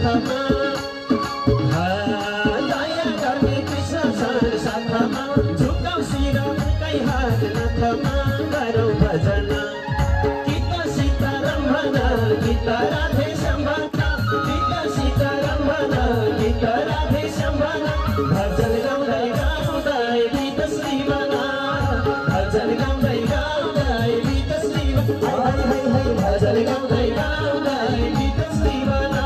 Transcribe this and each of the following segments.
साथमा दया गर्ने कृष्ण छन् साथमा झुकाउ शिर उनकै हात नाथमा गरौँ भजन गीत सीताराम भन गीत राधे सम्भना गीत सीताराम भन गीत राधे सम्भना भजन गाउँदै गाउँदै गीत श्रीवना भजन गाउँदै गाउँदै गीत श्रीवना भजन गाउँदै गाउँदै गीत श्रीवना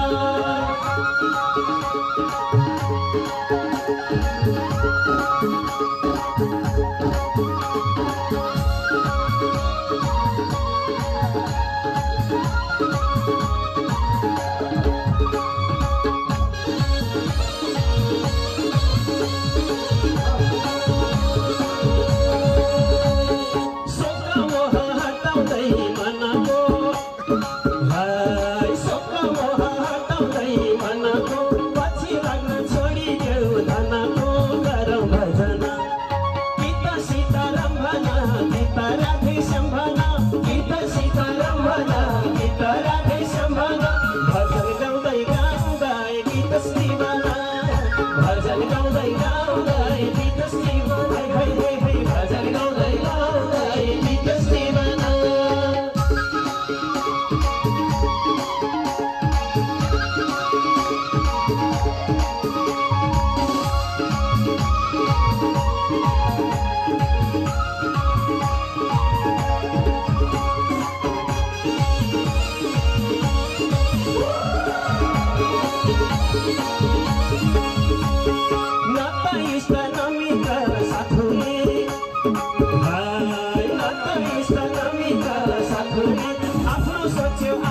आफ्नो सोच्यो